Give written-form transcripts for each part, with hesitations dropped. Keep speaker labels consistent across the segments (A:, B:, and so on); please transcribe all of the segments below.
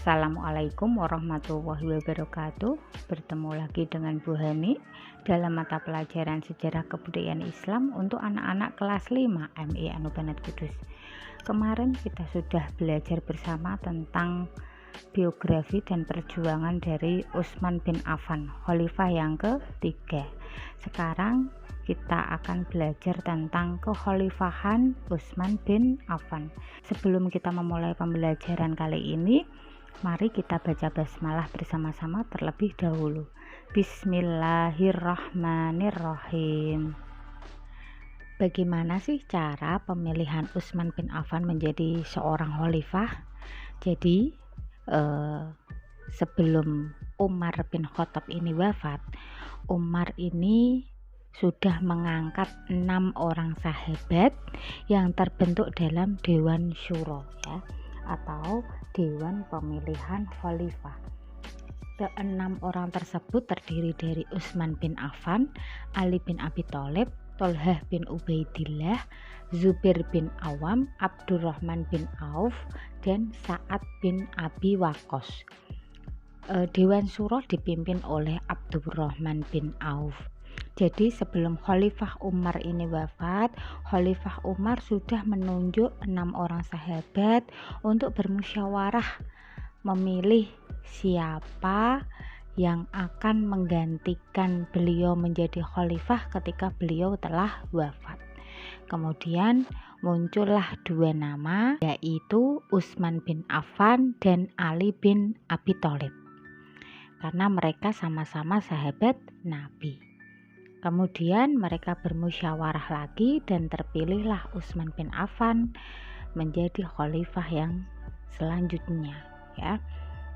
A: Assalamualaikum warahmatullahi wabarakatuh. Bertemu lagi dengan Bu Hani dalam mata pelajaran Sejarah Kebudayaan Islam untuk anak-anak kelas 5 MI Anubanat Kudus. Kemarin kita sudah belajar bersama tentang biografi dan perjuangan dari Utsman bin Affan, khalifah yang ketiga. Sekarang kita akan belajar tentang kekhalifahan Utsman bin Affan. Sebelum kita memulai pembelajaran kali ini, mari kita baca basmalah bersama-sama terlebih dahulu. Bismillahirrahmanirrahim. Bagaimana sih cara pemilihan Utsman bin Affan menjadi seorang khalifah? Jadi sebelum Umar bin Khattab ini wafat, Umar ini sudah mengangkat 6 orang sahabat yang terbentuk dalam Dewan Syuro, ya, atau Dewan Pemilihan Khalifah. Ke-6 orang tersebut terdiri dari Utsman bin Affan, Ali bin Abi Thalib, Thalhah bin Ubaidillah, Zubair bin Awam, Abdurrahman bin Auf, dan Sa'ad bin Abi Waqqas. Dewan Syuro dipimpin oleh Abdurrahman bin Auf. Jadi sebelum Khalifah Umar ini wafat, Khalifah Umar sudah menunjuk 6 orang sahabat untuk bermusyawarah memilih siapa yang akan menggantikan beliau menjadi khalifah ketika beliau telah wafat. Kemudian muncullah 2 nama, yaitu Utsman bin Affan dan Ali bin Abi Thalib, karena mereka sama-sama sahabat Nabi. Kemudian mereka bermusyawarah lagi dan terpilihlah Utsman bin Affan menjadi khalifah yang selanjutnya, ya.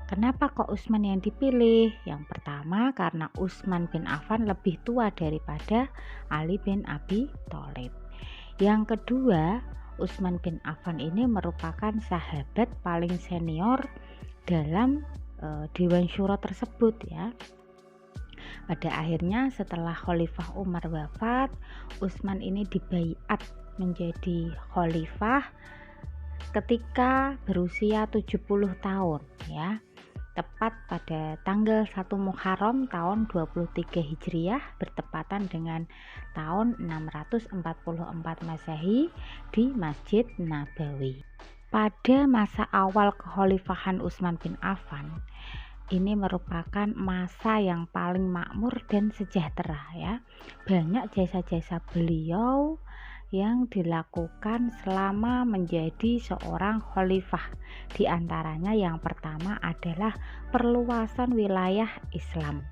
A: Kenapa kok Utsman yang dipilih? Yang pertama karena Utsman bin Affan lebih tua daripada Ali bin Abi Thalib. Yang kedua, Utsman bin Affan ini merupakan sahabat paling senior dalam Dewan Syuro tersebut, ya. Pada akhirnya setelah Khalifah Umar wafat, Utsman ini dibaiat menjadi khalifah ketika berusia 70 tahun, ya. Tepat pada tanggal 1 Muharram tahun 23 Hijriah bertepatan dengan tahun 644 Masehi di Masjid Nabawi. Pada masa awal kekhalifahan Utsman bin Affan, ini merupakan masa yang paling makmur dan sejahtera, ya. Banyak jasa-jasa beliau yang dilakukan selama menjadi seorang khalifah. Di antaranya yang pertama adalah perluasan wilayah Islam.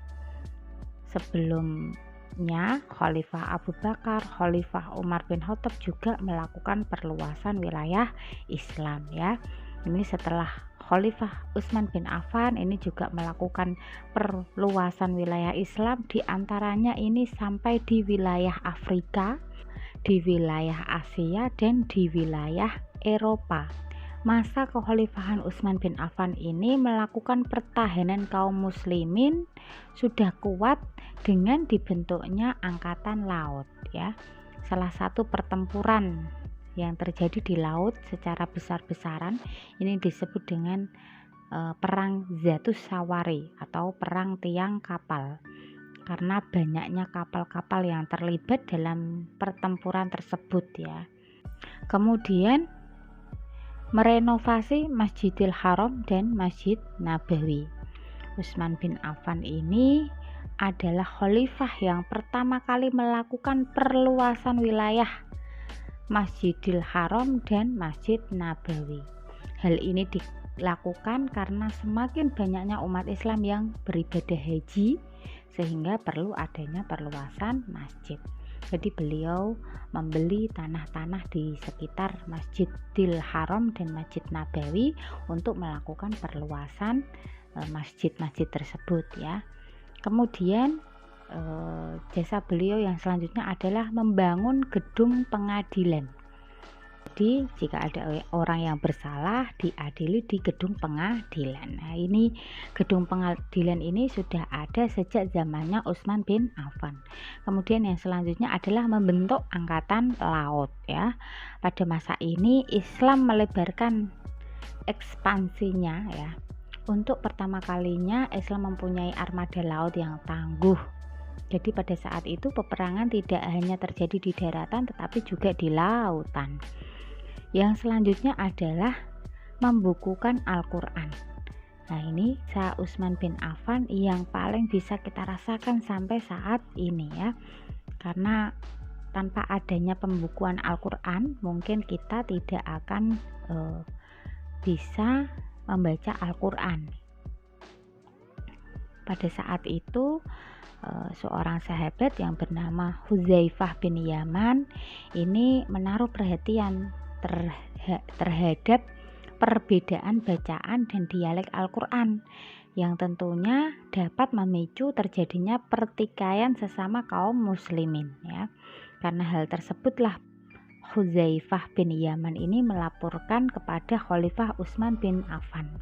A: Sebelumnya Khalifah Abu Bakar, Khalifah Umar bin Khattab juga melakukan perluasan wilayah Islam, ya. Ini setelah Khalifah Utsman bin Affan ini juga melakukan perluasan wilayah Islam, di antaranya ini sampai di wilayah Afrika, di wilayah Asia, dan di wilayah Eropa. Masa kekhalifahan Utsman bin Affan ini melakukan pertahanan kaum muslimin sudah kuat dengan dibentuknya angkatan laut, ya. Salah satu pertempuran yang terjadi di laut secara besar-besaran ini disebut dengan perang Zatus Sawari atau perang tiang kapal, karena banyaknya kapal-kapal yang terlibat dalam pertempuran tersebut, ya. Kemudian merenovasi Masjidil Haram dan Masjid Nabawi. Utsman bin Affan ini adalah khalifah yang pertama kali melakukan perluasan wilayah Masjidil Haram dan Masjid Nabawi. Hal ini dilakukan karena semakin banyaknya umat Islam yang beribadah haji, sehingga perlu adanya perluasan masjid. Jadi beliau membeli tanah-tanah di sekitar Masjidil Haram dan Masjid Nabawi untuk melakukan perluasan masjid-masjid tersebut, ya. Kemudian jasa beliau yang selanjutnya adalah membangun gedung pengadilan. Jadi jika ada orang yang bersalah diadili di gedung pengadilan. Nah, ini gedung pengadilan ini sudah ada sejak zamannya Utsman bin Affan. Kemudian yang selanjutnya adalah membentuk angkatan laut, ya. Pada masa ini Islam melebarkan ekspansinya, ya. Untuk pertama kalinya Islam mempunyai armada laut yang tangguh. Jadi pada saat itu peperangan tidak hanya terjadi di daratan tetapi juga di lautan. Yang selanjutnya adalah membukukan Al-Quran. Nah, ini Syekh Utsman bin Affan yang paling bisa kita rasakan sampai saat ini ya. Karena tanpa adanya pembukuan Al-Quran mungkin kita tidak akan bisa membaca Al-Quran. Pada saat itu seorang sahabat yang bernama Hudzaifah bin Yaman ini menaruh perhatian terhadap perbedaan bacaan dan dialek Al-Quran yang tentunya dapat memicu terjadinya pertikaian sesama kaum muslimin ya. Karena hal tersebutlah Hudzaifah bin Yaman ini melaporkan kepada Khalifah Utsman bin Affan.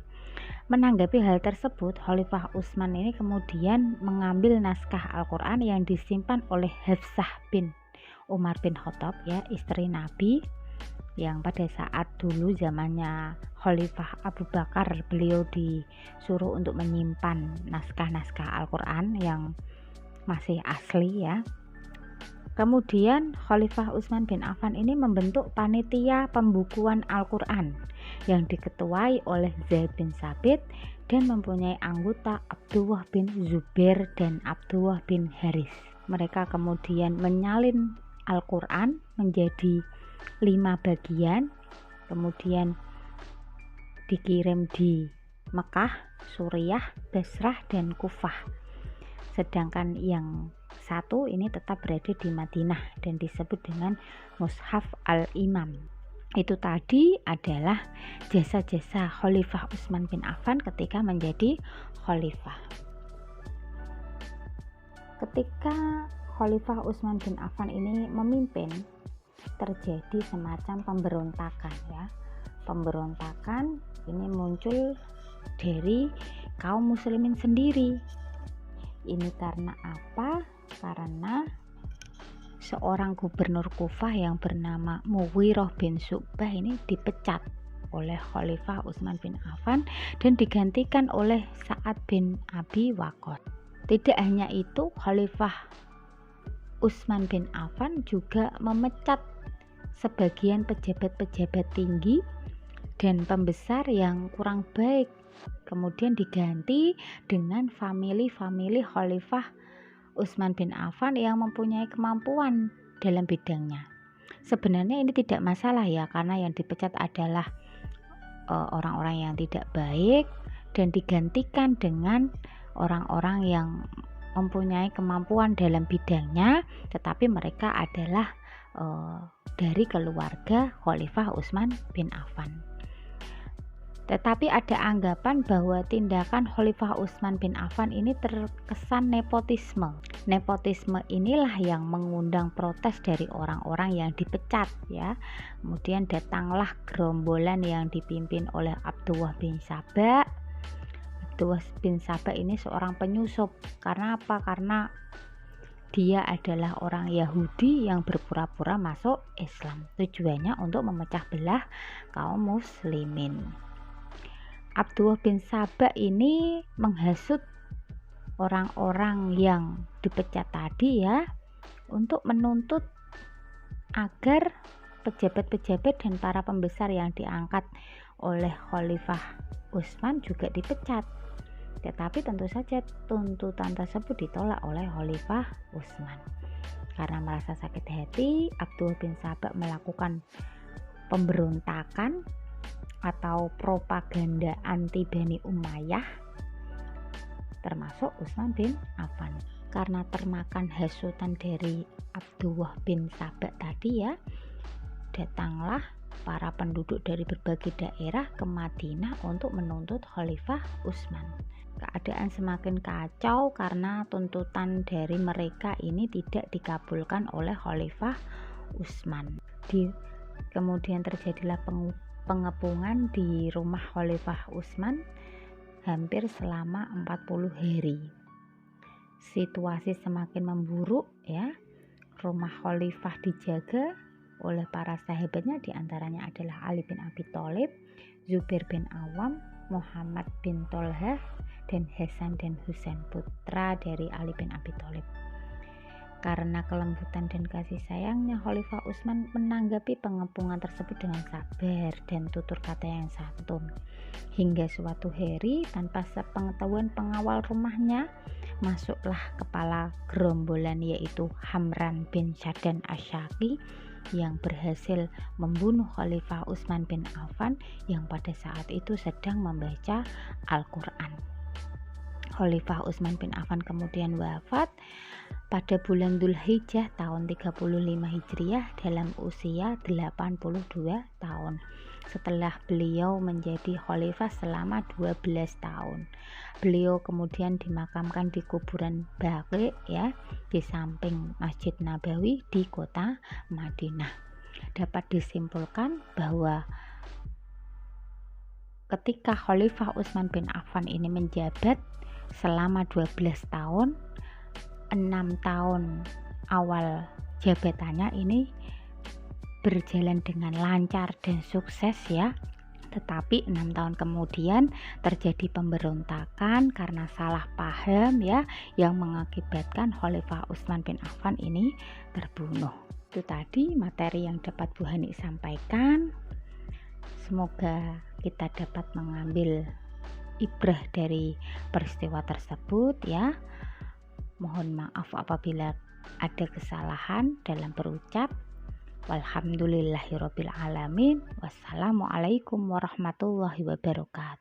A: Menanggapi hal tersebut, Khalifah Utsman ini kemudian mengambil naskah Al-Quran yang disimpan oleh Hafsah bin Umar bin Khattab ya, istri Nabi, yang pada saat dulu zamannya Khalifah Abu Bakar beliau disuruh untuk menyimpan naskah-naskah Al-Quran yang masih asli ya. Kemudian Khalifah Utsman bin Affan ini membentuk panitia pembukuan Al-Quran yang diketuai oleh Zaid bin Sabit dan mempunyai anggota Abdullah bin Zubair dan Abdullah bin Haris. Mereka kemudian menyalin Al-Quran menjadi 5 bagian, kemudian dikirim di Mekah, Suriah, Basrah, dan Kufah. Sedangkan yang satu ini tetap berada di Madinah dan disebut dengan Mushaf Al-Imam. Itu tadi adalah jasa-jasa Khalifah Utsman bin Affan ketika menjadi khalifah. Ketika Khalifah Utsman bin Affan ini memimpin, terjadi semacam pemberontakan ya. Pemberontakan ini muncul dari kaum muslimin sendiri. Ini karena apa? Karena seorang gubernur Kufah yang bernama Mughirah bin Syu'bah ini dipecat oleh Khalifah Utsman bin Affan dan digantikan oleh Sa'ad bin Abi Waqqas. Tidak hanya itu, Khalifah Utsman bin Affan juga memecat sebagian pejabat-pejabat tinggi dan pembesar yang kurang baik, kemudian diganti dengan famili-famili Khalifah Utsman bin Affan yang mempunyai kemampuan dalam bidangnya. Sebenarnya ini tidak masalah ya, karena yang dipecat adalah orang-orang yang tidak baik dan digantikan dengan orang-orang yang mempunyai kemampuan dalam bidangnya, tetapi mereka adalah dari keluarga Khalifah Utsman bin Affan. Tetapi ada anggapan bahwa tindakan Khalifah Utsman bin Affan ini terkesan nepotisme. Nepotisme inilah yang mengundang protes dari orang-orang yang dipecat ya. Kemudian datanglah gerombolan yang dipimpin oleh Abdullah bin Sabah. Abdullah bin Sabah ini seorang penyusup. Karena apa? Karena dia adalah orang Yahudi yang berpura-pura masuk Islam. Tujuannya untuk memecah belah kaum muslimin. Abdullah bin Sabah ini menghasut orang-orang yang dipecat tadi ya, untuk menuntut agar pejabat-pejabat dan para pembesar yang diangkat oleh Khalifah Utsman juga dipecat. Tetapi tentu saja tuntutan tersebut ditolak oleh Khalifah Utsman. Karena merasa sakit hati, Abdullah bin Sabah melakukan pemberontakan atau propaganda anti Bani Umayyah termasuk Utsman bin Affan. Karena termakan hasutan dari Abdullah bin Sabah tadi ya, datanglah para penduduk dari berbagai daerah ke Madinah untuk menuntut Khalifah Utsman. Keadaan semakin kacau karena tuntutan dari mereka ini tidak dikabulkan oleh Khalifah Utsman. Kemudian terjadilah pengepungan di rumah Khalifah Utsman hampir selama 40 hari. Situasi semakin memburuk ya. Rumah Khalifah dijaga oleh para sahabatnya, diantaranya adalah Ali bin Abi Thalib, Zubair bin Awam, Muhammad bin Tolhah dan Hasan dan Husain, putra dari Ali bin Abi Thalib. Karena kelembutan dan kasih sayangnya, Khalifah Utsman menanggapi pengepungan tersebut dengan sabar dan tutur kata yang santun. Hingga suatu hari, tanpa sepengetahuan pengawal rumahnya, masuklah kepala gerombolan yaitu Hamran bin Syadan Asy'ari yang berhasil membunuh Khalifah Utsman bin Affan yang pada saat itu sedang membaca Al-Quran. Khalifah Utsman bin Affan kemudian wafat pada bulan Dzulhijjah tahun 35 Hijriah dalam usia 82 tahun. Setelah beliau menjadi khalifah selama 12 tahun. Beliau kemudian dimakamkan di kuburan Baqi ya, di samping Masjid Nabawi di kota Madinah. Dapat disimpulkan bahwa ketika Khalifah Utsman bin Affan ini menjabat selama 12 tahun, 6 tahun awal jabatannya ini berjalan dengan lancar dan sukses ya. Tetapi 6 tahun kemudian terjadi pemberontakan karena salah paham ya, yang mengakibatkan Khalifah Utsman bin Affan ini terbunuh. Itu tadi materi yang dapat Bu Hani sampaikan. Semoga kita dapat mengambil ibrah dari peristiwa tersebut ya. Mohon maaf apabila ada kesalahan dalam berucap. Walhamdulillahirabbil alamin. Wassalamualaikum warahmatullahi wabarakatuh.